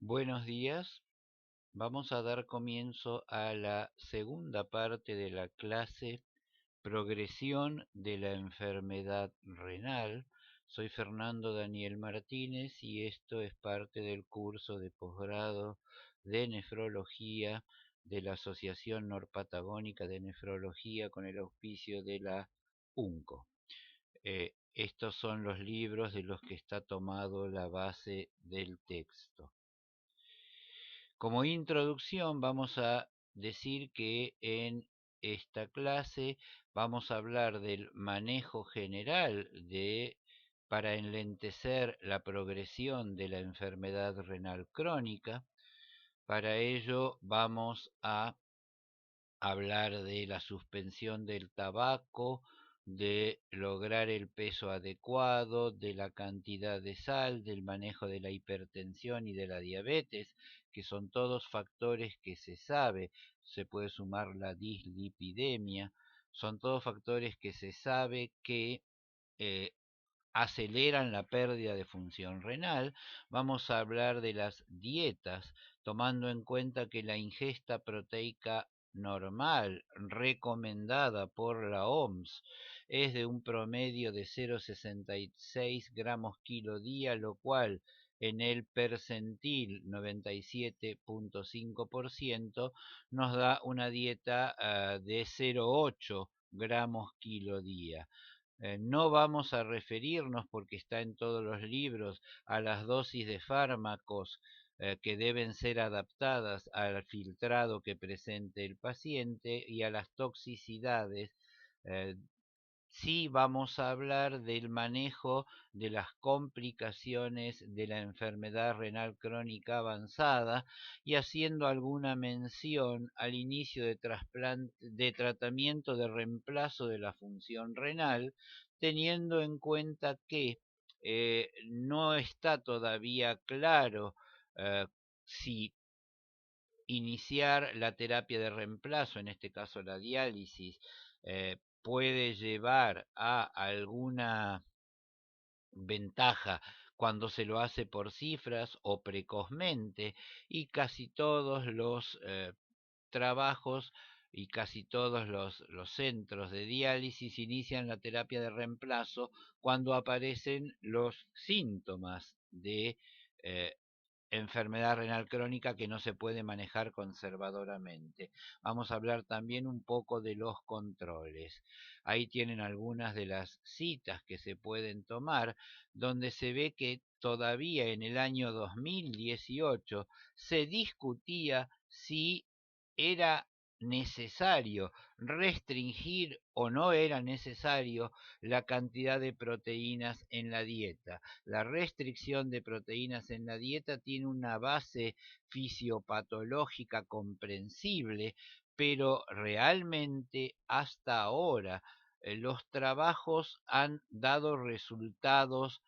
Buenos días. Vamos a dar comienzo a la segunda parte de la clase Progresión de la enfermedad renal. Soy Fernando Daniel Martínez y esto es parte del curso de posgrado de nefrología de la Asociación Norpatagónica de Nefrología con el auspicio de la UNCO. Estos son los libros de los que está tomado la base del texto. Como introducción vamos a decir que en esta clase vamos a hablar del manejo general para enlentecer la progresión de la enfermedad renal crónica. Para ello vamos a hablar de la suspensión del tabaco, de lograr el peso adecuado, de la cantidad de sal, del manejo de la hipertensión y de la diabetes, que son todos factores que se sabe, se puede sumar la dislipidemia, son todos factores que se sabe que eh, aceleran la pérdida de función renal. Vamos a hablar de las dietas, tomando en cuenta que la ingesta proteica normal recomendada por la OMS es de un promedio de 0,66 gramos kilo día, lo cual en el percentil 97,5% nos da una dieta de 0,8 gramos kilo día. No vamos a referirnos, porque está en todos los libros, a las dosis de fármacos que deben ser adaptadas al filtrado que presente el paciente y a las toxicidades. eh, Sí vamos a hablar del manejo de las complicaciones de la enfermedad renal crónica avanzada y haciendo alguna mención al inicio de tratamiento de reemplazo de la función renal, teniendo en cuenta que no está todavía claro si iniciar la terapia de reemplazo, en este caso la diálisis, puede llevar a alguna ventaja cuando se lo hace por cifras o precozmente, y casi todos los trabajos y casi todos los centros de diálisis inician la terapia de reemplazo cuando aparecen los síntomas de eh, enfermedad renal crónica que no se puede manejar conservadoramente. Vamos a hablar también un poco de los controles. Ahí tienen algunas de las citas que se pueden tomar, donde se ve que todavía en el año 2018 se discutía si era necesario restringir o no era necesario la cantidad de proteínas en la dieta. La restricción de proteínas en la dieta tiene una base fisiopatológica comprensible, pero realmente hasta ahora los trabajos han dado resultados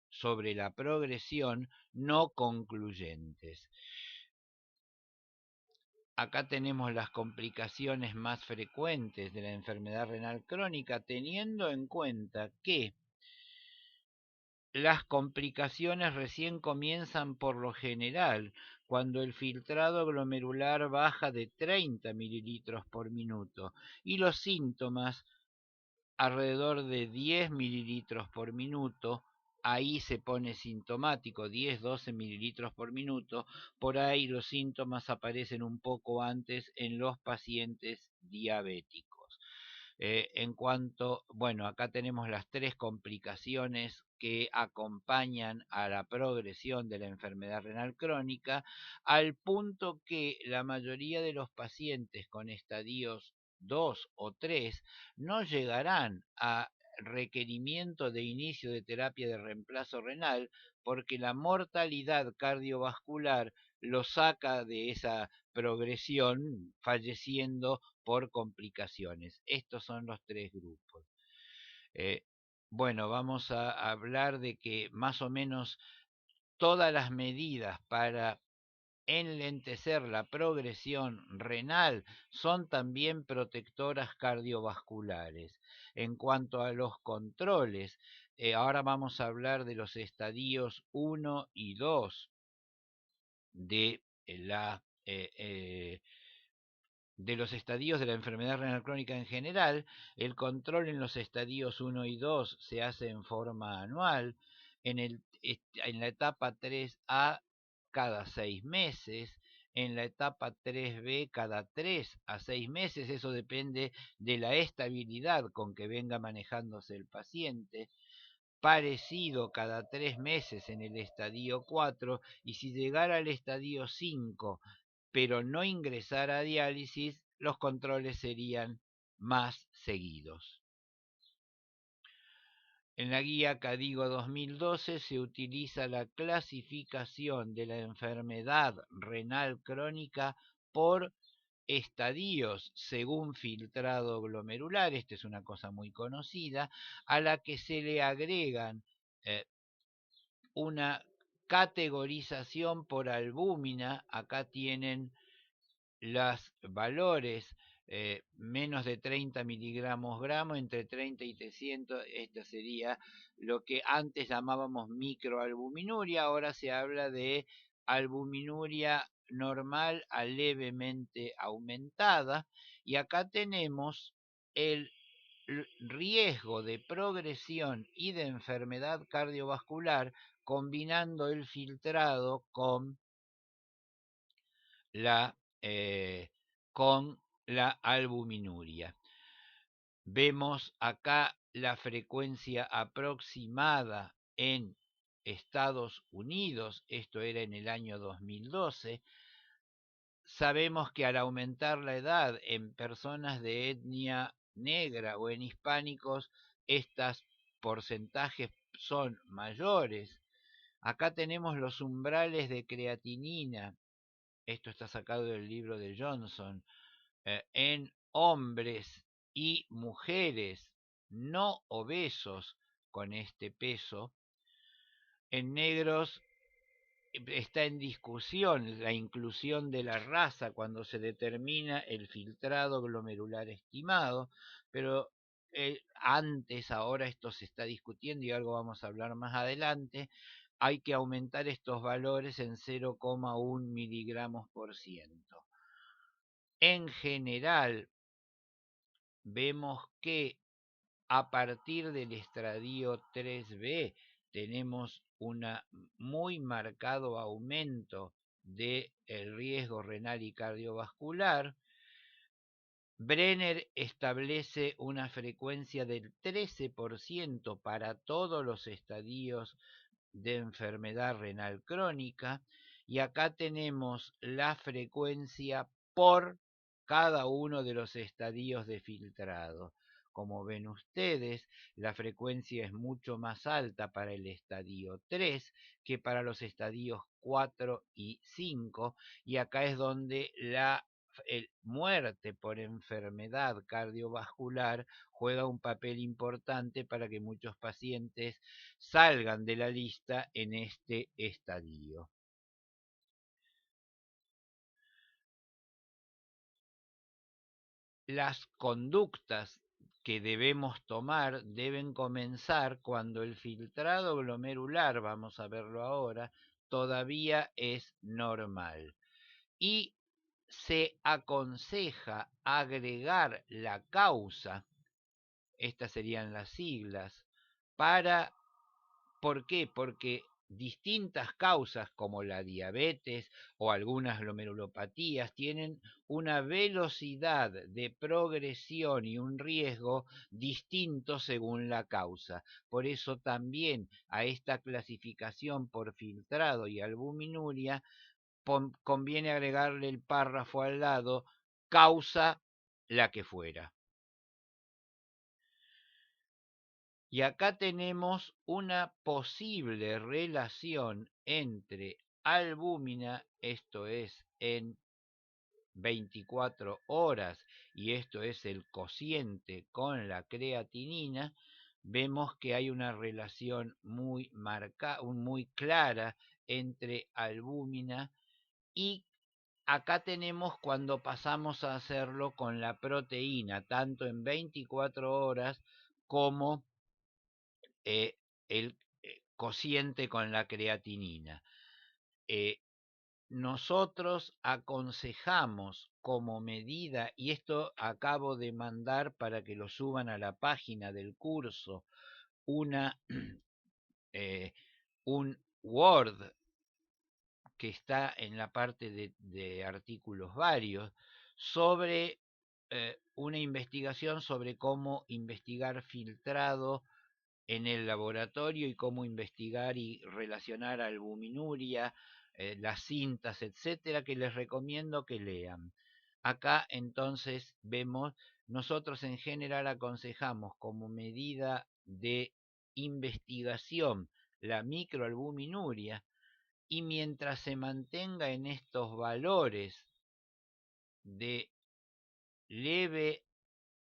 sobre la progresión no concluyentes. Acá tenemos las complicaciones más frecuentes de la enfermedad renal crónica, teniendo en cuenta que las complicaciones recién comienzan por lo general cuando el filtrado glomerular baja de 30 mililitros por minuto y los síntomas alrededor de 10 mililitros por minuto. Ahí se pone sintomático, 10-12 mililitros por minuto. Por ahí los síntomas aparecen un poco antes en los pacientes diabéticos. Bueno, acá tenemos las tres complicaciones que acompañan a la progresión de la enfermedad renal crónica, al punto que la mayoría de los pacientes con estadios 2 o 3 no llegarán a requerimiento de inicio de terapia de reemplazo renal, porque la mortalidad cardiovascular lo saca de esa progresión, falleciendo por complicaciones. Estos son los tres grupos. Eh, bueno, vamos a hablar de que más o menos todas las medidas para enlentecer la progresión renal son también protectoras cardiovasculares. En cuanto a los controles, ahora vamos a hablar de los estadios 1 y 2 de la de los estadios de la enfermedad renal crónica en general. El control en los estadios 1 y 2 se hace en forma anual, en la etapa 3A cada 6 meses, en la etapa 3B cada 3 a 6 meses, eso depende de la estabilidad con que venga manejándose el paciente, parecido cada 3 meses en el estadio 4, y si llegara al estadio 5 pero no ingresara a diálisis, los controles serían más seguidos. En la guía CADIGO 2012 se utiliza la clasificación de la enfermedad renal crónica por estadios según filtrado glomerular, esta es una cosa muy conocida, a la que se le agregan una categorización por albúmina. Acá tienen los valores, menos de 30 miligramos gramo, entre 30 y 300, esta sería lo que antes llamábamos microalbuminuria, ahora se habla de albuminuria normal a levemente aumentada, y acá tenemos el riesgo de progresión y de enfermedad cardiovascular combinando el filtrado la, eh, con la albuminuria. Vemos acá la frecuencia aproximada en Estados Unidos, esto era en el año 2012. Sabemos que al aumentar la edad en personas de etnia negra o en hispánicos, estos porcentajes son mayores. Acá tenemos los umbrales de creatinina, esto está sacado del libro de Johnson, en hombres y mujeres no obesos con este peso. En negros está en discusión la inclusión de la raza cuando se determina el filtrado glomerular estimado, pero antes, ahora esto se está discutiendo y algo vamos a hablar más adelante, hay que aumentar estos valores en 0,1 miligramos por ciento. En general, vemos que a partir del estadio 3B tenemos un muy marcado aumento del riesgo renal y cardiovascular. Brenner establece una frecuencia del 13% para todos los estadios de enfermedad renal crónica, y acá tenemos la frecuencia por cada uno de los estadios de filtrado. Como ven ustedes, la frecuencia es mucho más alta para el estadio 3 que para los estadios 4 y 5, y acá es donde la muerte por enfermedad cardiovascular juega un papel importante para que muchos pacientes salgan de la lista en este estadio. Las conductas que debemos tomar deben comenzar cuando el filtrado glomerular, vamos a verlo ahora, todavía es normal. Y se aconseja agregar la causa, estas serían las siglas, para ¿por qué? Porque distintas causas como la diabetes o algunas glomerulopatías tienen una velocidad de progresión y un riesgo distinto según la causa. Por eso también a esta clasificación por filtrado y albuminuria conviene agregarle el párrafo al lado, causa la que fuera. Y acá tenemos una posible relación entre albúmina, esto es en 24 horas, y esto es el cociente con la creatinina. Vemos que hay una relación muy marcada, muy clara entre albúmina, y acá tenemos cuando pasamos a hacerlo con la proteína, tanto en 24 horas como el cociente con la creatinina. nosotros aconsejamos como medida, y esto acabo de mandar para que lo suban a la página del curso, una, un Word que está en la parte de artículos varios sobre una investigación sobre cómo investigar filtrado en el laboratorio y cómo investigar y relacionar albuminuria, las cintas, etcétera, que les recomiendo que lean. Acá entonces vemos, nosotros en general aconsejamos como medida de investigación la microalbuminuria, y mientras se mantenga en estos valores de leve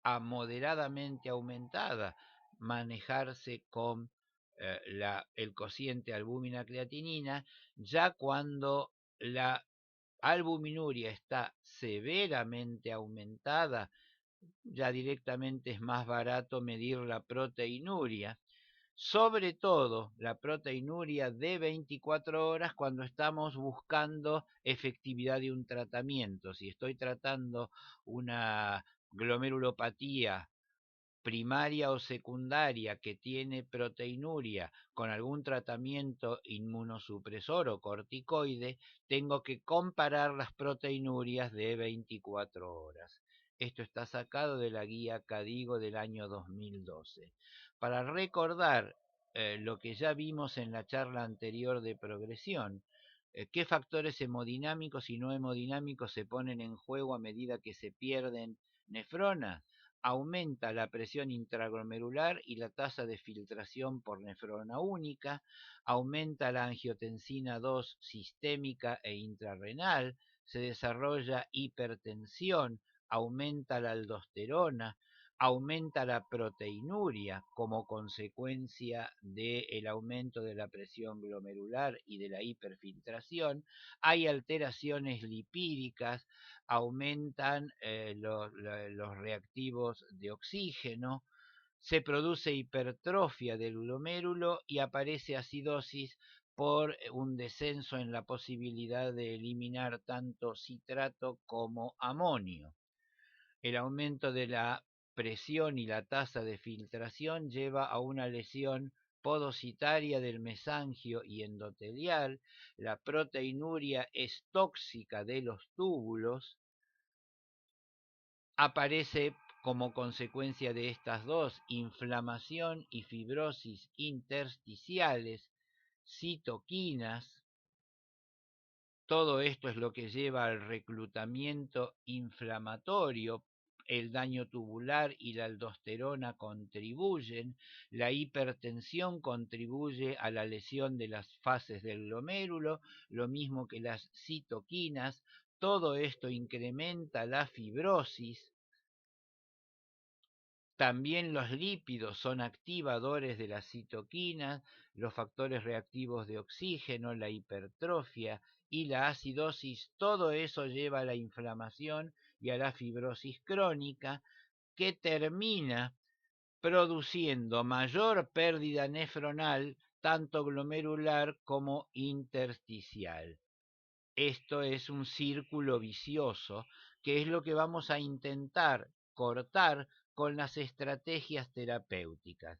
a moderadamente aumentada, manejarse con el cociente albúmina-creatinina, ya cuando la albuminuria está severamente aumentada, ya directamente es más barato medir la proteinuria, sobre todo la proteinuria de 24 horas cuando estamos buscando efectividad de un tratamiento. Si estoy tratando una glomerulopatía primaria o secundaria que tiene proteinuria con algún tratamiento inmunosupresor o corticoide, tengo que comparar las proteinurias de 24 horas. Esto está sacado de la guía CADIGO del año 2012. Para recordar lo que ya vimos en la charla anterior de progresión, qué factores hemodinámicos y no hemodinámicos se ponen en juego a medida que se pierden nefronas. Aumenta la presión intraglomerular y la tasa de filtración por nefrona única, aumenta la angiotensina 2 sistémica e intrarrenal, se desarrolla hipertensión, aumenta la aldosterona, aumenta la proteinuria como consecuencia del aumento de la presión glomerular y de la hiperfiltración, hay alteraciones lipídicas, aumentan los reactivos de oxígeno, se produce hipertrofia del glomérulo y aparece acidosis por un descenso en la posibilidad de eliminar tanto citrato como amonio. El aumento de la presión y la tasa de filtración lleva a una lesión podocitaria del mesangio y endotelial, la proteinuria es tóxica de los túbulos, aparece como consecuencia de estas dos, inflamación y fibrosis intersticiales, citoquinas. Todo esto es lo que lleva al reclutamiento inflamatorio. El daño tubular y la aldosterona contribuyen, la hipertensión contribuye a la lesión de las fases del glomérulo, lo mismo que las citoquinas. Todo esto incrementa la fibrosis. También los lípidos son activadores de las citoquinas, los factores reactivos de oxígeno, la hipertrofia y la acidosis. Todo eso lleva a la inflamación y a la fibrosis crónica, que termina produciendo mayor pérdida nefronal, tanto glomerular como intersticial. Esto es un círculo vicioso, que es lo que vamos a intentar cortar con las estrategias terapéuticas.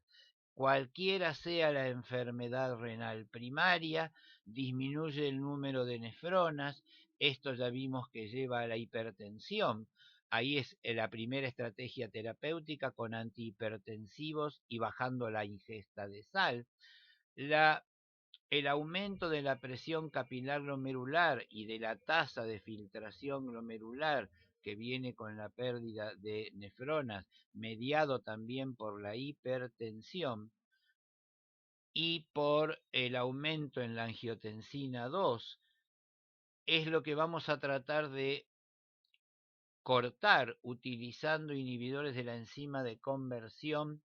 Cualquiera sea la enfermedad renal primaria, disminuye el número de nefronas. Esto ya vimos que lleva a la hipertensión. Ahí es la primera estrategia terapéutica con antihipertensivos y bajando la ingesta de sal. El aumento de la presión capilar glomerular y de la tasa de filtración glomerular que viene con la pérdida de nefronas, mediado también por la hipertensión y por el aumento en la angiotensina 2, es lo que vamos a tratar de cortar utilizando inhibidores de la enzima de conversión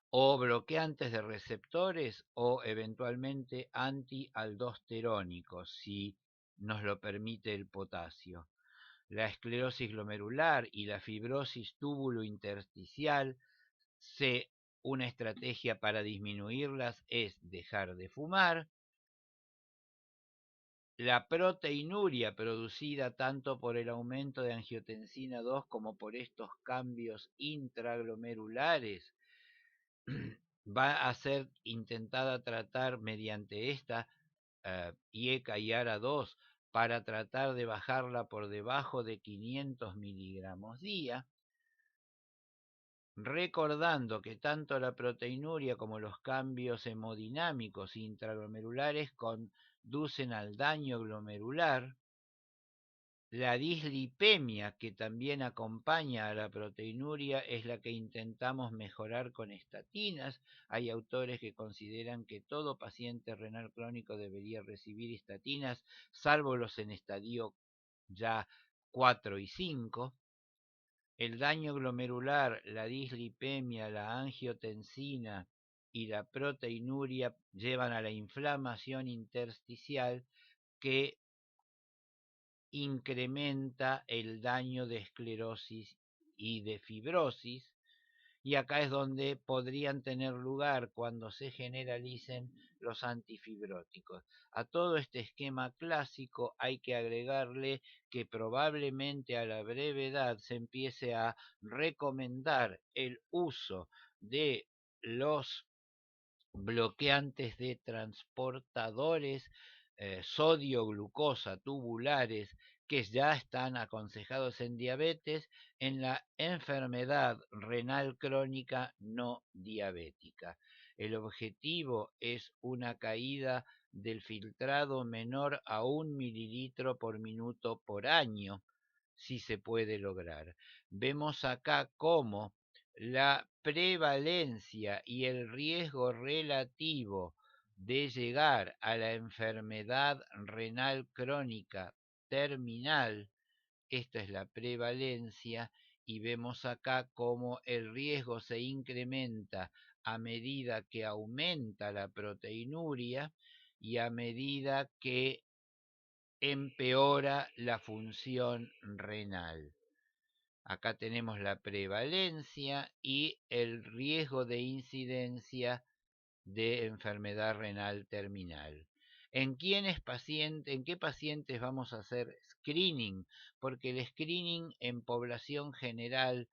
o bloqueantes de receptores o eventualmente antialdosterónicos, si nos lo permite el potasio. La esclerosis glomerular y la fibrosis túbulo intersticial, una estrategia para disminuirlas es dejar de fumar, La proteinuria producida tanto por el aumento de angiotensina 2 como por estos cambios intraglomerulares va a ser intentada tratar mediante esta IECA y ARA2 para tratar de bajarla por debajo de 500 miligramos día, recordando que tanto la proteinuria como los cambios hemodinámicos intraglomerulares conducen al daño glomerular. La dislipemia, que también acompaña a la proteinuria, es la que intentamos mejorar con estatinas. Hay autores que consideran que todo paciente renal crónico debería recibir estatinas, salvo los en estadio ya 4 y 5. El daño glomerular, la dislipemia, la angiotensina y la proteinuria llevan a la inflamación intersticial que incrementa el daño de esclerosis y de fibrosis, y acá es donde podrían tener lugar cuando se generalicen los antifibróticos. A todo este esquema clásico hay que agregarle que probablemente a la brevedad se empiece a recomendar el uso de los bloqueantes de transportadores sodio-glucosa tubulares que ya están aconsejados en diabetes en la enfermedad renal crónica no diabética. El objetivo es una caída del filtrado menor a 1 mililitro por minuto por año, si se puede lograr. Vemos acá cómo la prevalencia y el riesgo relativo de llegar a la enfermedad renal crónica terminal, esta es la prevalencia, y vemos acá cómo el riesgo se incrementa a medida que aumenta la proteinuria y a medida que empeora la función renal. Acá tenemos la prevalencia y el riesgo de incidencia de enfermedad renal terminal. ¿En qué pacientes vamos a hacer screening? Porque el screening en población general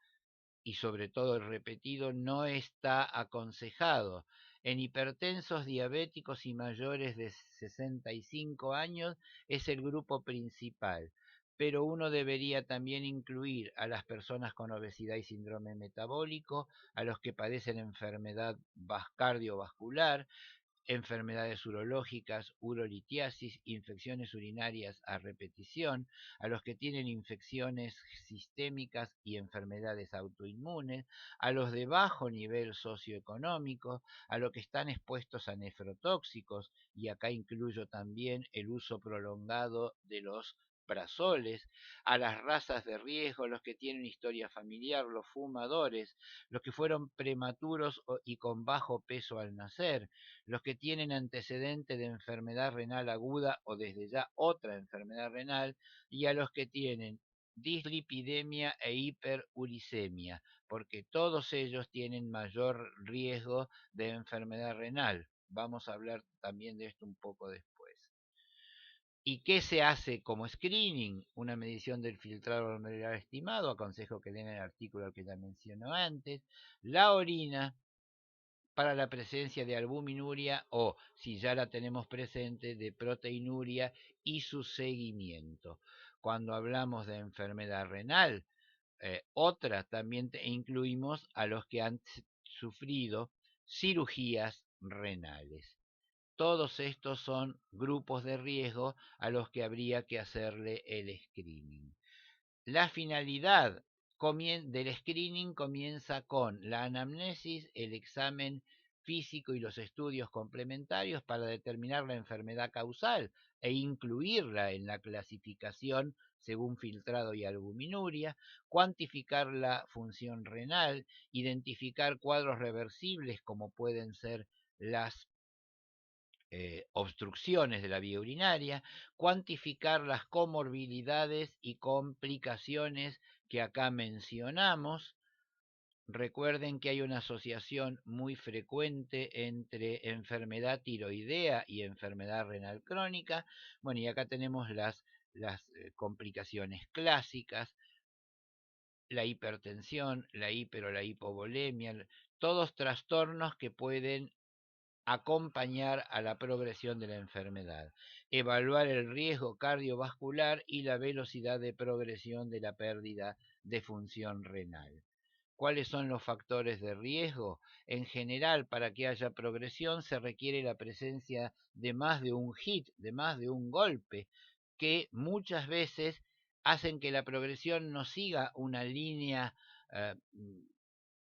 y sobre todo el repetido no está aconsejado. En hipertensos diabéticos y mayores de 65 años es el grupo principal, pero uno debería también incluir a las personas con obesidad y síndrome metabólico, a los que padecen enfermedad cardiovascular, enfermedades urológicas, urolitiasis, infecciones urinarias a repetición, a los que tienen infecciones sistémicas y enfermedades autoinmunes, a los de bajo nivel socioeconómico, a los que están expuestos a nefrotóxicos, y acá incluyo también el uso prolongado de los prazoles, a las razas de riesgo, los que tienen historia familiar, los fumadores, los que fueron prematuros y con bajo peso al nacer, los que tienen antecedente de enfermedad renal aguda o desde ya otra enfermedad renal, y a los que tienen dislipidemia e hiperuricemia, porque todos ellos tienen mayor riesgo de enfermedad renal. Vamos a hablar también de esto un poco después. ¿Y qué se hace como screening? Una medición del filtrado glomerular estimado, aconsejo que lean el artículo que ya menciono antes, la orina, para la presencia de albuminuria o, si ya la tenemos presente, de proteinuria y su seguimiento. Cuando hablamos de enfermedad renal, otra también incluimos a los que han sufrido cirugías renales. Todos estos son grupos de riesgo a los que habría que hacerle el screening. La finalidad del screening comienza con la anamnesis, el examen físico y los estudios complementarios para determinar la enfermedad causal e incluirla en la clasificación según filtrado y albuminuria, cuantificar la función renal, identificar cuadros reversibles como pueden ser las obstrucciones de la vía urinaria, cuantificar las comorbilidades y complicaciones que acá mencionamos, Recuerden que hay una asociación muy frecuente entre enfermedad tiroidea y enfermedad renal crónica. Bueno, y acá tenemos las complicaciones clásicas, la hipertensión, la hiper o la hipovolemia, todos trastornos que pueden acompañar a la progresión de la enfermedad, evaluar el riesgo cardiovascular y la velocidad de progresión de la pérdida de función renal. ¿Cuáles son los factores de riesgo? En general, para que haya progresión se requiere la presencia de más de un hit, de más de un golpe, que muchas veces hacen que la progresión no siga una línea eh,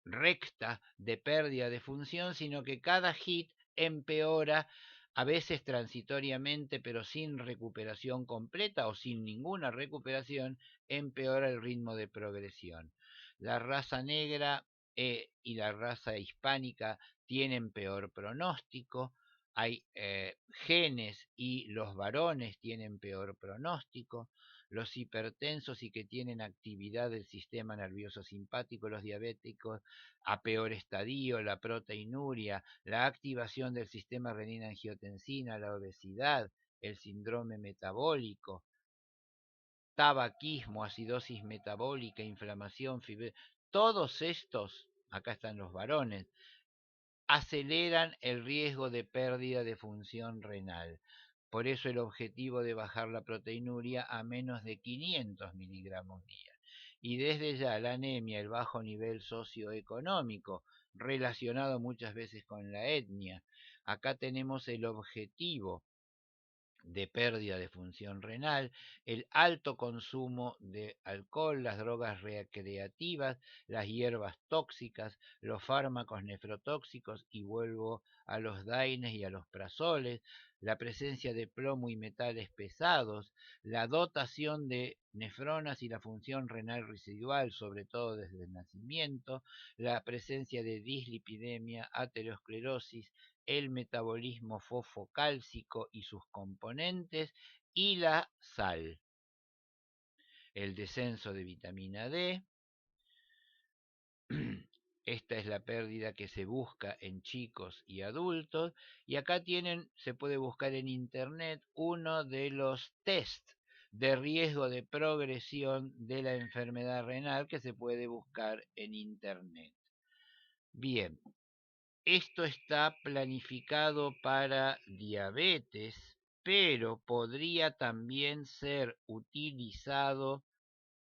recta de pérdida de función, sino que cada hit empeora, a veces transitoriamente, pero sin recuperación completa o sin ninguna recuperación, empeora el ritmo de progresión. La raza negra y la raza hispánica tienen peor pronóstico. Hay genes y los varones tienen peor pronóstico. Los hipertensos y que tienen actividad del sistema nervioso simpático, los diabéticos, a peor estadio, la proteinuria, la activación del sistema renina-angiotensina, la obesidad, el síndrome metabólico, tabaquismo, acidosis metabólica, inflamación, fibrosis, todos estos, acá están los varones, aceleran el riesgo de pérdida de función renal. Por eso el objetivo de bajar la proteinuria a menos de 500 miligramos día. Y desde ya la anemia, el bajo nivel socioeconómico, relacionado muchas veces con la etnia. Acá tenemos el objetivo de pérdida de función renal, el alto consumo de alcohol, las drogas recreativas, las hierbas tóxicas, los fármacos nefrotóxicos, y vuelvo a los daines y a los prazoles, la presencia de plomo y metales pesados, la dotación de nefronas y la función renal residual, sobre todo desde el nacimiento, la presencia de dislipidemia, aterosclerosis, el metabolismo fosfocálcico y sus componentes, y la sal, el descenso de vitamina D. Esta es la pérdida que se busca en chicos y adultos. Y acá se puede buscar en internet uno de los test de riesgo de progresión de la enfermedad renal que se puede buscar en internet. Bien, esto está planificado para diabetes, pero podría también ser utilizado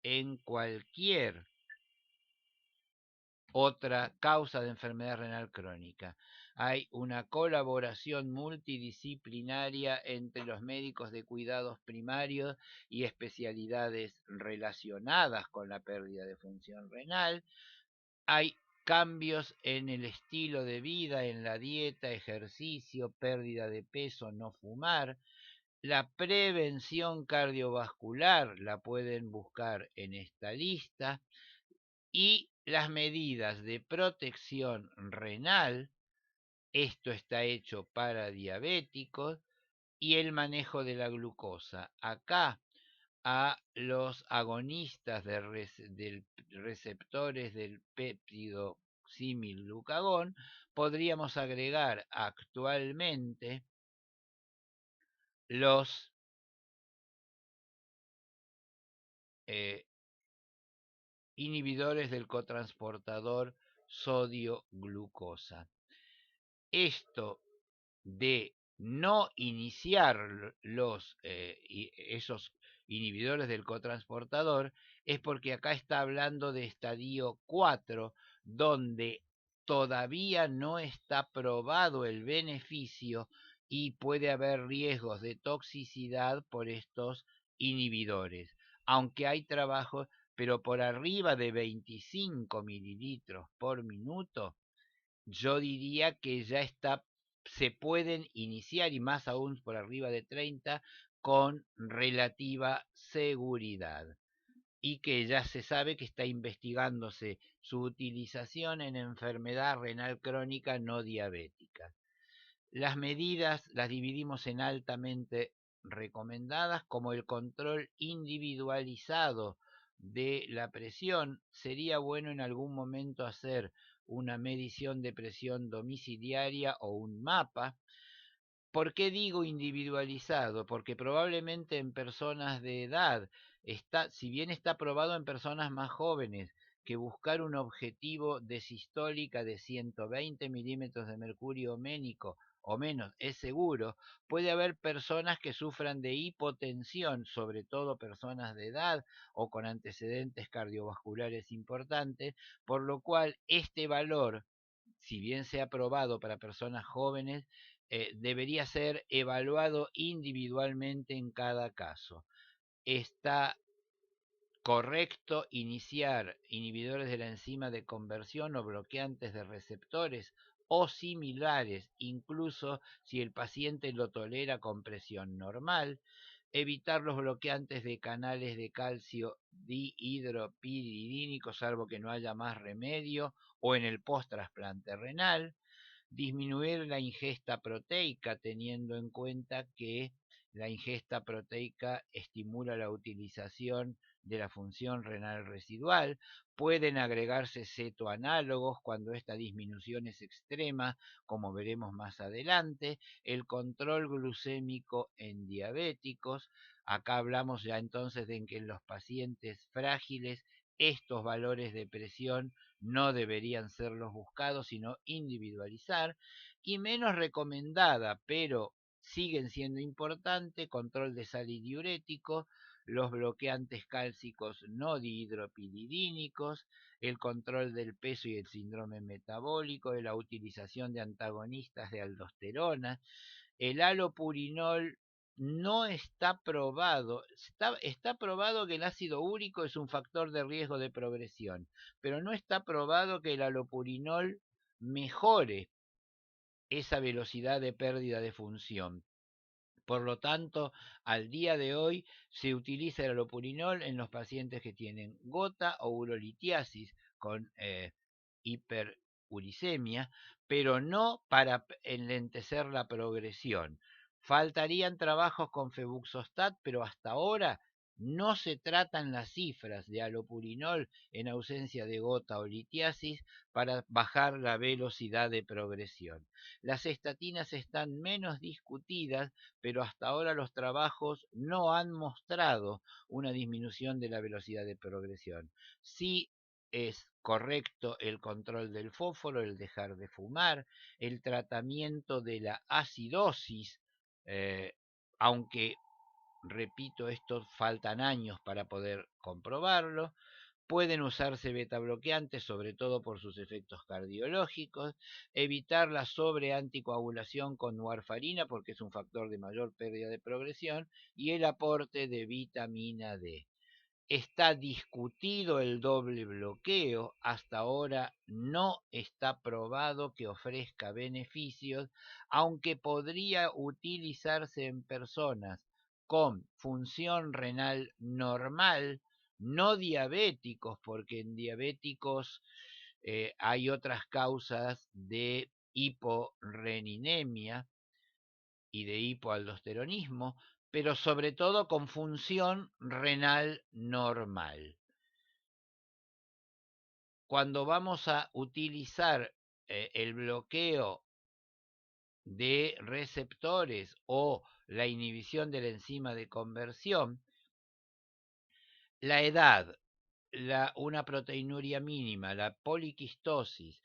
en cualquier otra causa de enfermedad renal crónica. Hay una colaboración multidisciplinaria entre los médicos de cuidados primarios y especialidades relacionadas con la pérdida de función renal. Hay cambios en el estilo de vida, en la dieta, ejercicio, pérdida de peso, no fumar. La prevención cardiovascular la pueden buscar en esta lista, y las medidas de protección renal, esto está hecho para diabéticos, y el manejo de la glucosa. Acá a los agonistas del receptores del péptido símil glucagón, podríamos agregar actualmente los eh, inhibidores del cotransportador sodio-glucosa. Esto de no iniciar esos inhibidores del cotransportador es porque acá está hablando de estadio 4, donde todavía no está probado el beneficio y puede haber riesgos de toxicidad por estos inhibidores. Aunque hay trabajo, pero por arriba de 25 mililitros por minuto, yo diría que se pueden iniciar, y más aún por arriba de 30, con relativa seguridad, y que ya se sabe que está investigándose su utilización en enfermedad renal crónica no diabética. Las medidas las dividimos en altamente recomendadas, como el control individualizado de la presión. Sería bueno en algún momento hacer una medición de presión domiciliaria o un mapa. ¿Por qué digo individualizado? Porque probablemente en personas de edad está, si bien está probado en personas más jóvenes, que buscar un objetivo de sistólica de 120 milímetros de mercurio ménico o menos es seguro, puede haber personas que sufran de hipotensión, sobre todo personas de edad o con antecedentes cardiovasculares importantes, por lo cual este valor, si bien sea aprobado para personas jóvenes, debería ser evaluado individualmente en cada caso. Está correcto iniciar inhibidores de la enzima de conversión o bloqueantes de receptores o similares, incluso si el paciente lo tolera con presión normal, evitar los bloqueantes de canales de calcio dihidropiridínico, salvo que no haya más remedio, o en el post-trasplante renal, disminuir la ingesta proteica, teniendo en cuenta que la ingesta proteica estimula la utilización de la función renal residual. Pueden agregarse cetoanálogos cuando esta disminución es extrema, como veremos más adelante. El control glucémico en diabéticos. Acá hablamos ya entonces de que en los pacientes frágiles estos valores de presión no deberían ser los buscados, sino individualizar, y menos recomendada, pero siguen siendo importantes, control de sal y diurético, los bloqueantes cálcicos no dihidropiridínicos, el control del peso y el síndrome metabólico, la utilización de antagonistas de aldosterona. El halopurinol no está probado. Está probado que el ácido úrico es un factor de riesgo de progresión, pero no está probado que el halopurinol mejore esa velocidad de pérdida de función. Por lo tanto, al día de hoy se utiliza el halopurinol en los pacientes que tienen gota o urolitiasis con hiperuricemia, pero no para enlentecer la progresión. Faltarían trabajos con febuxostat, pero hasta ahora no se tratan las cifras de halopurinol en ausencia de gota o litiasis para bajar la velocidad de progresión. Las estatinas están menos discutidas, pero hasta ahora los trabajos no han mostrado una disminución de la velocidad de progresión. Sí es correcto el control del fósforo, el dejar de fumar, el tratamiento de la acidosis, eh, aunque, repito, esto faltan años para poder comprobarlo. Pueden usarse betabloqueantes, sobre todo por sus efectos cardiológicos, evitar la sobreanticoagulación con warfarina porque es un factor de mayor pérdida de progresión, y el aporte de vitamina D. Está discutido el doble bloqueo, hasta ahora no está probado que ofrezca beneficios, aunque podría utilizarse en personas con función renal normal, no diabéticos, porque en diabéticos hay otras causas de hiporeninemia y de hipoaldosteronismo, pero sobre todo con función renal normal. Cuando vamos a utilizar el bloqueo de receptores o la inhibición de la enzima de conversión, la edad, una proteinuria mínima, la poliquistosis,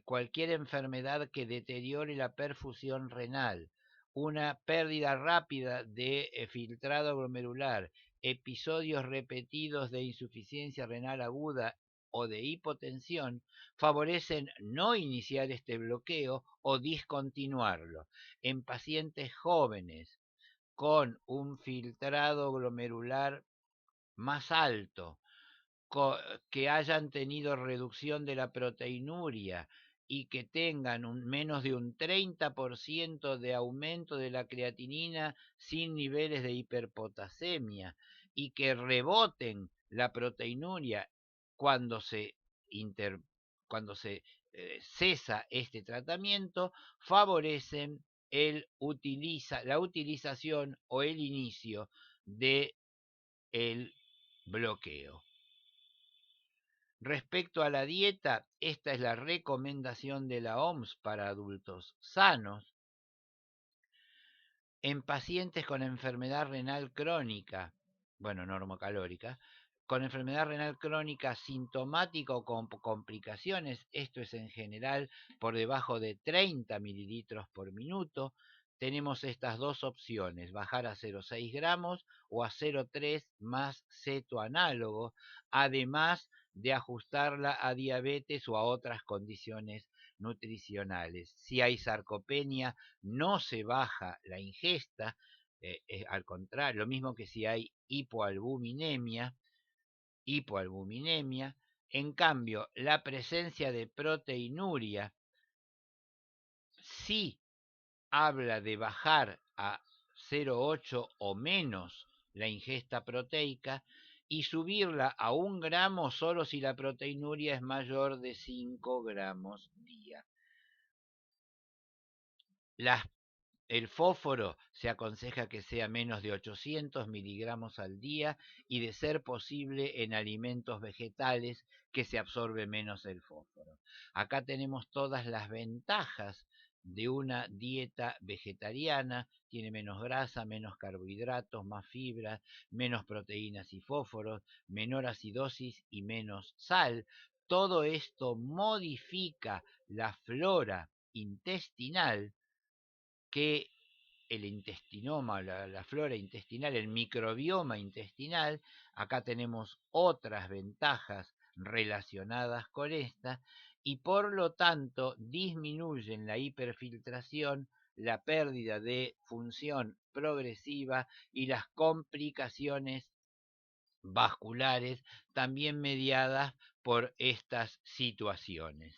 cualquier enfermedad que deteriore la perfusión renal, una pérdida rápida de filtrado glomerular, episodios repetidos de insuficiencia renal aguda o de hipotensión, favorecen no iniciar este bloqueo o discontinuarlo. En pacientes jóvenes con un filtrado glomerular más alto, que hayan tenido reducción de la proteinuria y que tengan menos de un 30% de aumento de la creatinina sin niveles de hiperpotasemia, y que reboten la proteinuria cuando se, inter, cesa este tratamiento, favorecen la utilización o el inicio de el bloqueo. Respecto a la dieta, esta es la recomendación de la OMS para adultos sanos. En pacientes con enfermedad renal crónica, bueno, normocalórica, con enfermedad renal crónica sintomática o con complicaciones, esto es en general por debajo de 30 mililitros por minuto, tenemos estas dos opciones, bajar a 0,6 gramos o a 0,3 más cetoanálogo, además de ajustarla a diabetes o a otras condiciones nutricionales. Si hay sarcopenia, no se baja la ingesta, al contrario, lo mismo que si hay hipoalbuminemia, en cambio, la presencia de proteinuria sí habla de bajar a 0,8 o menos la ingesta proteica y subirla a 1 gramo solo si la proteinuria es mayor de 5 gramos día. Las El fósforo se aconseja que sea menos de 800 miligramos al día y de ser posible en alimentos vegetales que se absorbe menos el fósforo. Acá tenemos todas las ventajas de una dieta vegetariana, tiene menos grasa, menos carbohidratos, más fibra, menos proteínas y fósforos, menor acidosis y menos sal. Todo esto modifica la flora intestinal que el intestinoma, la flora intestinal, el microbioma intestinal, acá tenemos otras ventajas relacionadas con esta y por lo tanto disminuyen la hiperfiltración, la pérdida de función progresiva y las complicaciones vasculares también mediadas por estas situaciones.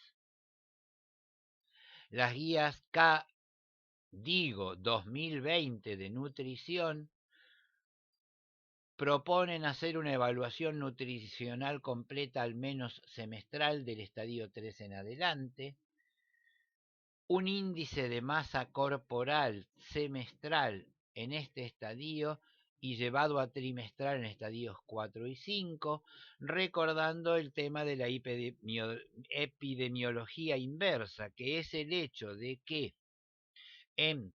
Las guías Digo 2020 de nutrición proponen hacer una evaluación nutricional completa al menos semestral del estadio 3 en adelante, un índice de masa corporal semestral en este estadio y llevado a trimestral en estadios 4 y 5, recordando el tema de la epidemiología inversa, que es el hecho de que en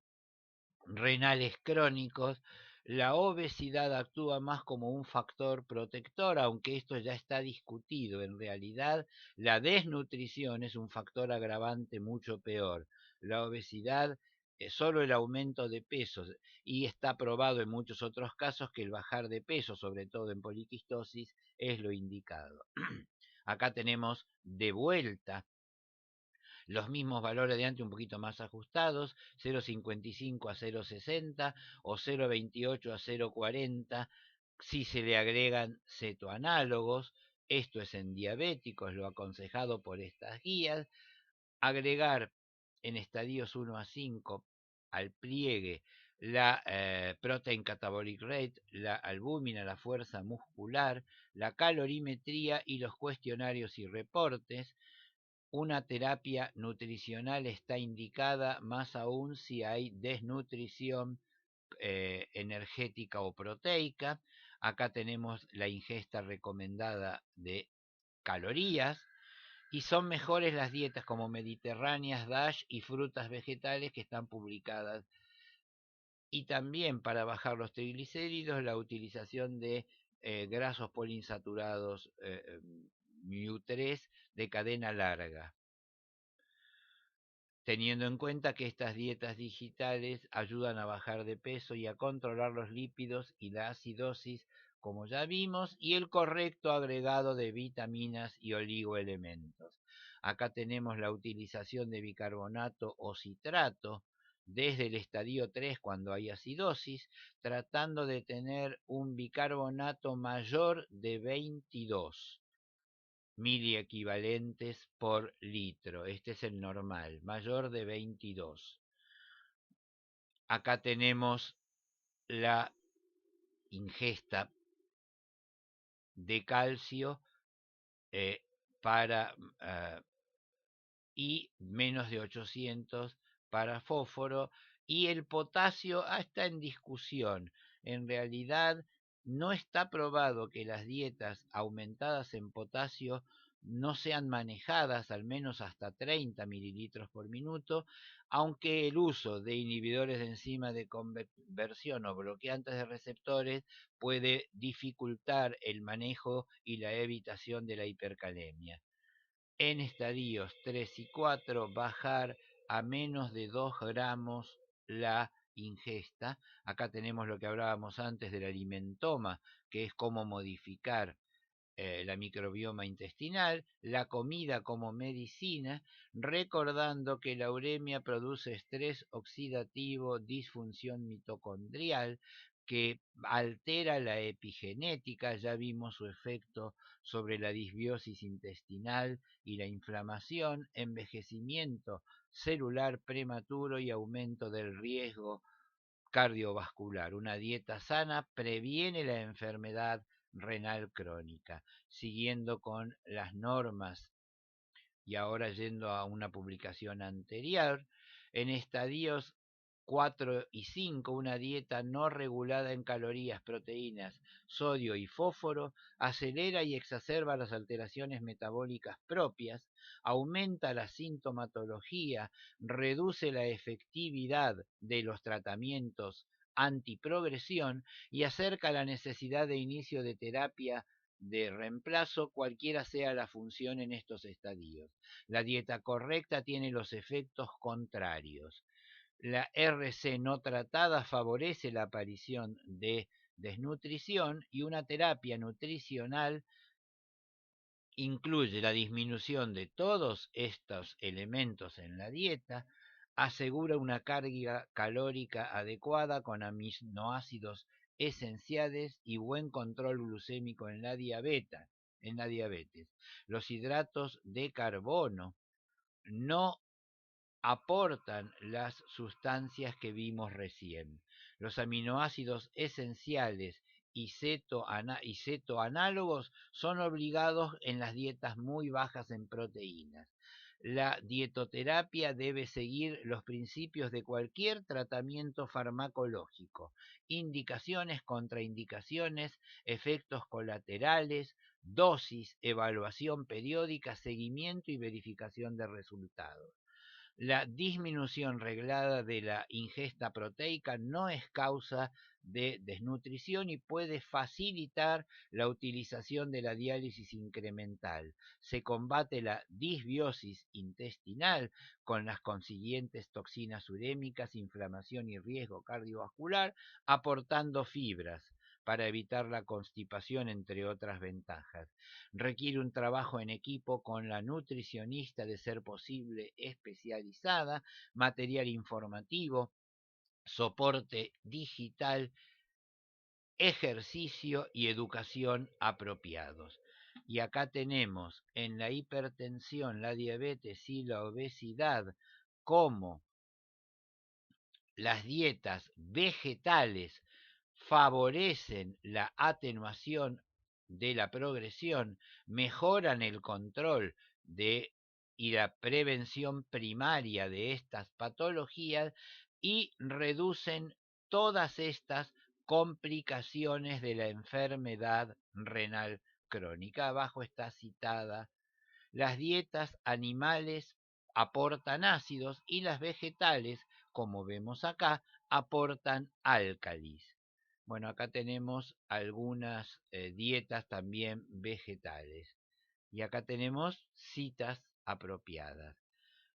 renales crónicos, la obesidad actúa más como un factor protector, aunque esto ya está discutido. En realidad, la desnutrición es un factor agravante mucho peor. La obesidad es solo el aumento de peso y está probado en muchos otros casos que el bajar de peso, sobre todo en poliquistosis, es lo indicado. Acá tenemos de vuelta los mismos valores de antes un poquito más ajustados, 0,55 a 0,60 o 0,28 a 0,40 si se le agregan cetoanálogos, esto es en diabéticos, lo aconsejado por estas guías, agregar en estadios 1 a 5 al pliegue la protein catabolic rate, la albúmina, la fuerza muscular, la calorimetría y los cuestionarios y reportes. Una terapia nutricional está indicada más aún si hay desnutrición energética o proteica. Acá tenemos la ingesta recomendada de calorías y son mejores las dietas como mediterráneas, DASH y frutas vegetales que están publicadas. Y también para bajar los triglicéridos, la utilización de grasos poliinsaturados MU3 de cadena larga, teniendo en cuenta que estas dietas digitales ayudan a bajar de peso y a controlar los lípidos y la acidosis, como ya vimos, y el correcto agregado de vitaminas y oligoelementos. Acá tenemos la utilización de bicarbonato o citrato desde el estadio 3 cuando hay acidosis, tratando de tener un bicarbonato mayor de 22 miliequivalentes por litro. Este es el normal, mayor de 22. Acá tenemos la ingesta de calcio eh, para y menos de 800 para fósforo, y el potasio está en discusión. En realidad no está probado que las dietas aumentadas en potasio no sean manejadas al menos hasta 30 mililitros por minuto, aunque el uso de inhibidores de enzima de conversión o bloqueantes de receptores puede dificultar el manejo y la evitación de la hipercalemia. En estadios 3 y 4, bajar a menos de 2 gramos la ingesta. Acá tenemos lo que hablábamos antes del alimentoma, que es cómo modificar la microbioma intestinal, la comida como medicina, recordando que la uremia produce estrés oxidativo, disfunción mitocondrial, que altera la epigenética, ya vimos su efecto sobre la disbiosis intestinal y la inflamación, envejecimiento celular prematuro y aumento del riesgo cardiovascular. Una dieta sana previene la enfermedad renal crónica, siguiendo con las normas y ahora yendo a una publicación anterior, en estadios 4 y 5, una dieta no regulada en calorías, proteínas, sodio y fósforo acelera y exacerba las alteraciones metabólicas propias, aumenta la sintomatología, reduce la efectividad de los tratamientos antiprogresión y acerca la necesidad de inicio de terapia de reemplazo, cualquiera sea la función en estos estadios. La dieta correcta tiene los efectos contrarios. La RC no tratada favorece la aparición de desnutrición y una terapia nutricional incluye la disminución de todos estos elementos en la dieta, asegura una carga calórica adecuada con aminoácidos esenciales y buen control glucémico en la diabetes. Los hidratos de carbono no aportan las sustancias que vimos recién. Los aminoácidos esenciales y cetoanálogos son obligados en las dietas muy bajas en proteínas. La dietoterapia debe seguir los principios de cualquier tratamiento farmacológico, indicaciones, contraindicaciones, efectos colaterales, dosis, evaluación periódica, seguimiento y verificación de resultados. La disminución reglada de la ingesta proteica no es causa de desnutrición y puede facilitar la utilización de la diálisis incremental. Se combate la disbiosis intestinal con las consiguientes toxinas urémicas, inflamación y riesgo cardiovascular, aportando fibras para evitar la constipación, entre otras ventajas. Requiere un trabajo en equipo con la nutricionista, de ser posible especializada, material informativo, soporte digital, ejercicio y educación apropiados. Y acá tenemos en la hipertensión, la diabetes y la obesidad cómo las dietas vegetales favorecen la atenuación de la progresión, mejoran el control de y la prevención primaria de estas patologías y reducen todas estas complicaciones de la enfermedad renal crónica. Abajo está citada: las dietas animales aportan ácidos y las vegetales, como vemos acá, aportan álcalis. Bueno, acá tenemos algunas dietas también vegetales. Y acá tenemos citas apropiadas.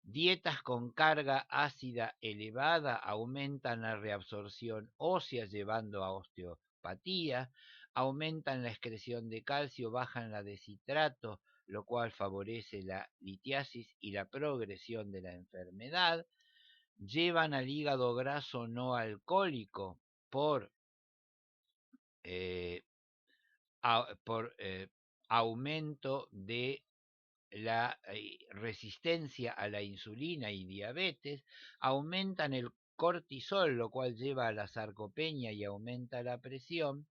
Dietas con carga ácida elevada aumentan la reabsorción ósea, llevando a osteopatía, aumentan la excreción de calcio, bajan la de citrato, lo cual favorece la litiasis y la progresión de la enfermedad, llevan al hígado graso no alcohólico por, eh, aumento de la resistencia a la insulina y diabetes, aumentan el cortisol, lo cual lleva a la sarcopenia y aumenta la presión,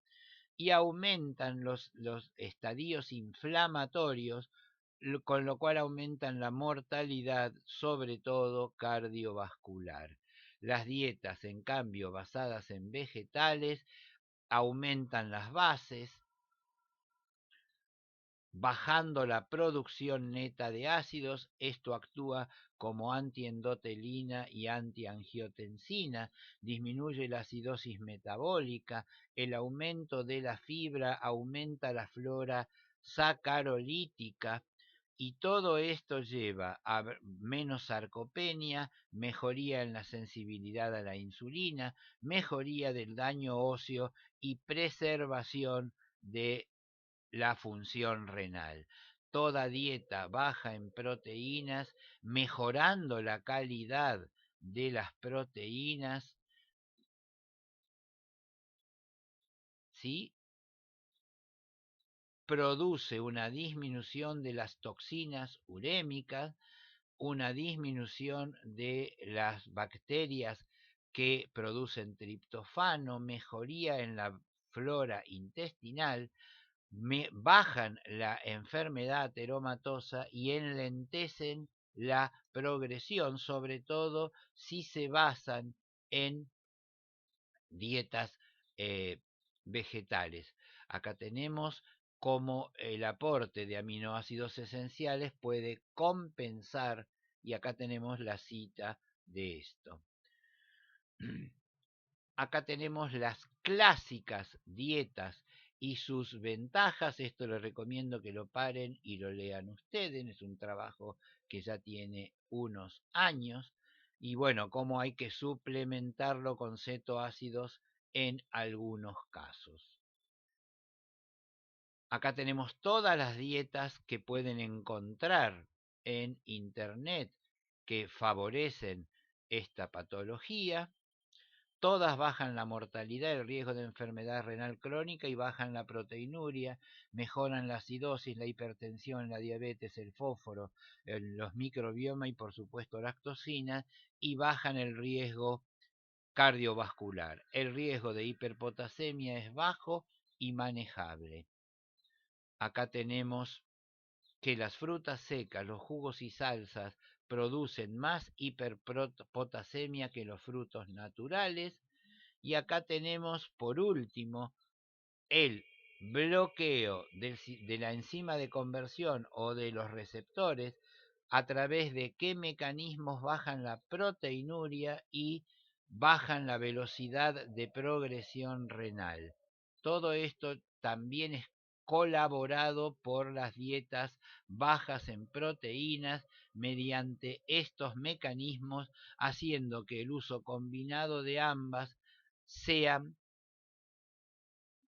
y aumentan los estadios inflamatorios, con lo cual aumentan la mortalidad, sobre todo cardiovascular. Las dietas, en cambio, basadas en vegetales, aumentan las bases, bajando la producción neta de ácidos. Esto actúa como antiendotelina y antiangiotensina, disminuye la acidosis metabólica, el aumento de la fibra aumenta la flora sacarolítica, y todo esto lleva a menos sarcopenia, mejoría en la sensibilidad a la insulina, mejoría del daño óseo y preservación de la función renal. Toda dieta baja en proteínas, mejorando la calidad de las proteínas, ¿sí? Produce una disminución de las toxinas urémicas, una disminución de las bacterias que producen triptofano, mejoría en la flora intestinal, bajan la enfermedad ateromatosa y enlentecen la progresión, sobre todo si se basan en dietas eh, vegetales. Acá tenemos cómo el aporte de aminoácidos esenciales puede compensar, y acá tenemos la cita de esto. Acá tenemos las clásicas dietas y sus ventajas. Esto les recomiendo que lo paren y lo lean ustedes. Es un trabajo que ya tiene unos años. Y bueno, cómo hay que suplementarlo con cetoácidos en algunos casos. Acá tenemos todas las dietas que pueden encontrar en internet que favorecen esta patología. Todas bajan la mortalidad, el riesgo de enfermedad renal crónica, y bajan la proteinuria, mejoran la acidosis, la hipertensión, la diabetes, el fósforo, los microbiomas y por supuesto las toxinas, y bajan el riesgo cardiovascular. El riesgo de hiperpotasemia es bajo y manejable. Acá tenemos que las frutas secas, los jugos y salsas producen más hiperpotasemia que los frutos naturales. Y acá tenemos, por último, el bloqueo de la enzima de conversión o de los receptores, a través de qué mecanismos bajan la proteinuria y bajan la velocidad de progresión renal. Todo esto también es colaborado por las dietas bajas en proteínas mediante estos mecanismos, haciendo que el uso combinado de ambas sean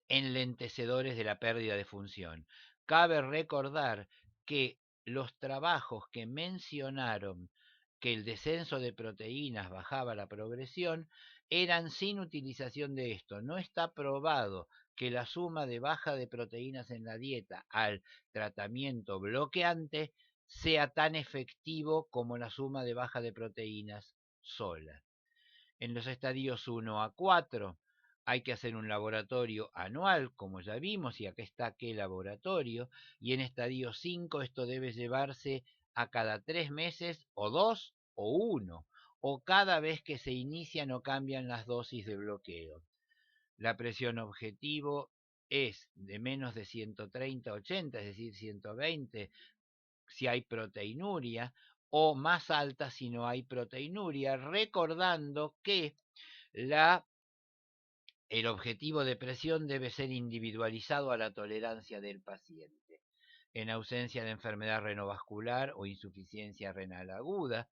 enlentecedores de la pérdida de función. Cabe recordar que los trabajos que mencionaron que el descenso de proteínas bajaba la progresión eran sin utilización de esto. No está probado que la suma de baja de proteínas en la dieta al tratamiento bloqueante sea tan efectivo como la suma de baja de proteínas sola. En los estadios 1 a 4 hay que hacer un laboratorio anual, como ya vimos, y acá está qué laboratorio, y en estadio 5 esto debe llevarse a cada 3 meses, o 2, o 1, o cada vez que se inician o cambian las dosis de bloqueo. La presión objetivo es de menos de 130-80, es decir, 120 si hay proteinuria, o más alta si no hay proteinuria, recordando que la, el objetivo de presión debe ser individualizado a la tolerancia del paciente. En ausencia de enfermedad renovascular o insuficiencia renal aguda,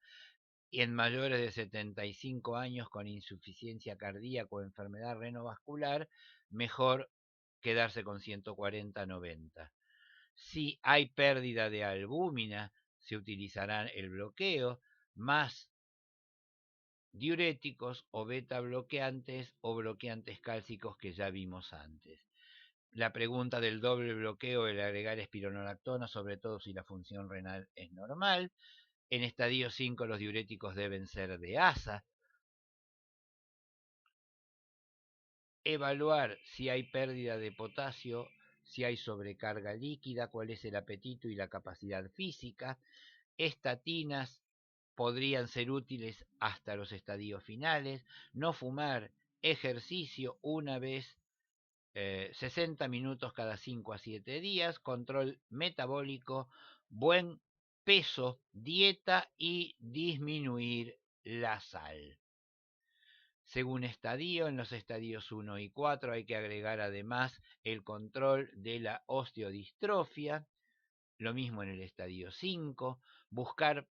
y en mayores de 75 años con insuficiencia cardíaca o enfermedad renovascular, mejor quedarse con 140-90. Si hay pérdida de albúmina, se utilizará el bloqueo, más diuréticos o beta bloqueantes o bloqueantes cálcicos que ya vimos antes. La pregunta del doble bloqueo, el agregar espironolactona, sobre todo si la función renal es normal. En estadio 5 los diuréticos deben ser de ASA. Evaluar si hay pérdida de potasio, si hay sobrecarga líquida, cuál es el apetito y la capacidad física. Estatinas podrían ser útiles hasta los estadios finales. No fumar, ejercicio una vez 60 minutos cada 5 a 7 días, control metabólico, buen peso, dieta y disminuir la sal. Según estadio, en los estadios 1 y 4 hay que agregar además el control de la osteodistrofia, lo mismo en el estadio 5, buscar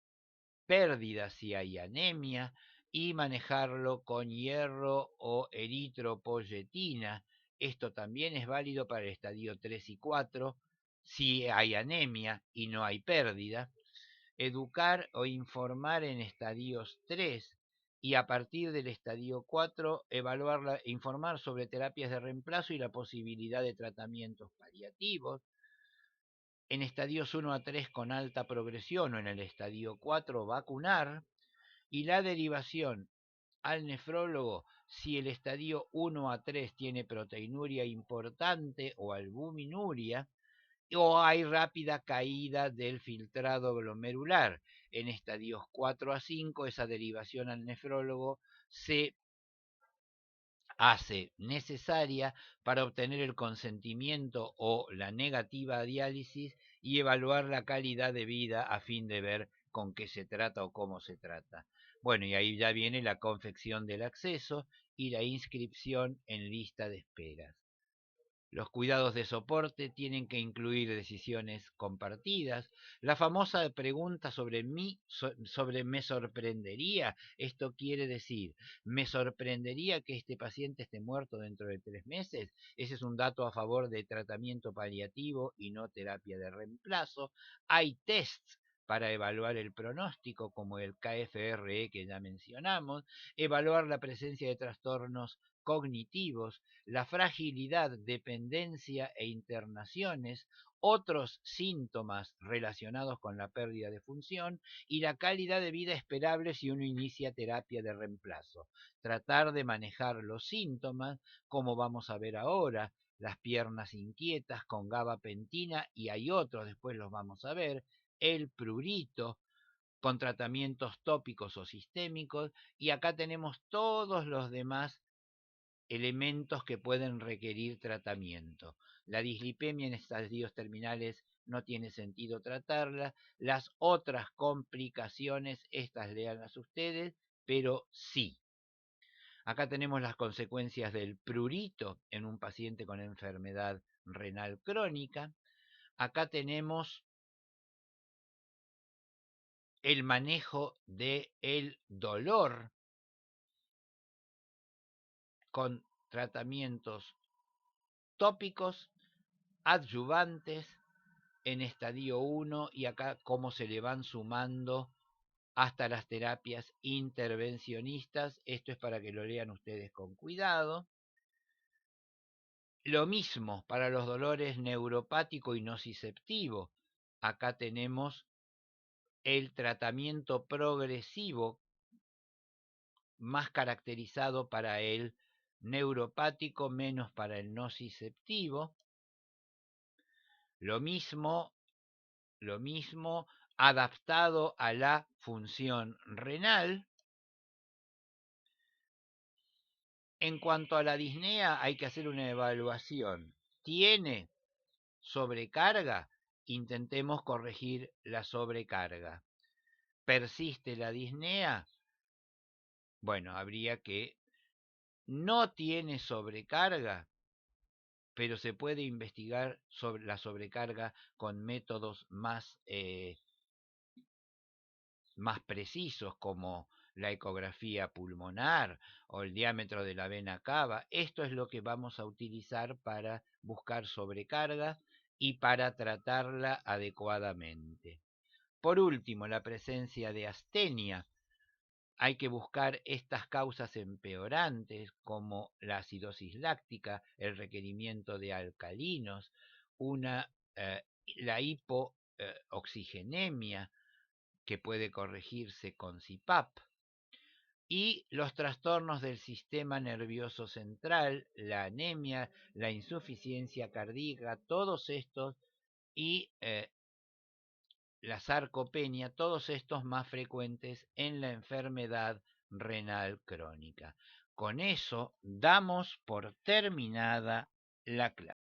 pérdidas si hay anemia y manejarlo con hierro o eritropoyetina. Esto también es válido para el estadio 3 y 4 si hay anemia y no hay pérdida. Educar o informar en estadios 3 y a partir del estadio 4 informar sobre terapias de reemplazo y la posibilidad de tratamientos paliativos. En estadios 1 a 3 con alta progresión o en el estadio 4 vacunar y la derivación al nefrólogo si el estadio 1 a 3 tiene proteinuria importante o albuminuria o hay rápida caída del filtrado glomerular. En estadios 4 a 5 esa derivación al nefrólogo se hace necesaria para obtener el consentimiento o la negativa a diálisis y evaluar la calidad de vida a fin de ver con qué se trata o cómo se trata. Bueno, y ahí ya viene la confección del acceso y la inscripción en lista de esperas. Los cuidados de soporte tienen que incluir decisiones compartidas. La famosa pregunta sobre me sorprendería. Esto quiere decir, ¿me sorprendería que este paciente esté muerto dentro de 3 meses? Ese es un dato a favor de tratamiento paliativo y no terapia de reemplazo. Hay tests para evaluar el pronóstico, como el KFRE que ya mencionamos, evaluar la presencia de trastornos cognitivos, la fragilidad, dependencia e internaciones, otros síntomas relacionados con la pérdida de función y la calidad de vida esperable si uno inicia terapia de reemplazo. Tratar de manejar los síntomas, como vamos a ver ahora, las piernas inquietas con gabapentina y hay otros, después los vamos a ver, el prurito, con tratamientos tópicos o sistémicos, y acá tenemos todos los demás elementos que pueden requerir tratamiento. La dislipemia en estadios terminales no tiene sentido tratarla. Las otras complicaciones, estas léanlas ustedes, pero sí. Acá tenemos las consecuencias del prurito en un paciente con enfermedad renal crónica. Acá tenemos el manejo del dolor con tratamientos tópicos, adyuvantes, en estadio 1 y acá cómo se le van sumando hasta las terapias intervencionistas. Esto es para que lo lean ustedes con cuidado. Lo mismo para los dolores neuropático y nociceptivo. Acá tenemos el tratamiento progresivo más caracterizado para el neuropático, menos para el nociceptivo. Lo mismo adaptado a la función renal. En cuanto a la disnea, hay que hacer una evaluación. ¿Tiene sobrecarga? Intentemos corregir la sobrecarga. ¿Persiste la disnea? Bueno, habría que... No tiene sobrecarga, pero se puede investigar sobre la sobrecarga con métodos más precisos como la ecografía pulmonar o el diámetro de la vena cava. Esto es lo que vamos a utilizar para buscar sobrecarga y para tratarla adecuadamente. Por último, la presencia de astenia. Hay que buscar estas causas empeorantes como la acidosis láctica, el requerimiento de alcalinos, la hipooxigenemia, que puede corregirse con CPAP, y los trastornos del sistema nervioso central, la anemia, la insuficiencia cardíaca, todos estos, y la sarcopenia, todos estos más frecuentes en la enfermedad renal crónica. Con eso damos por terminada la clave.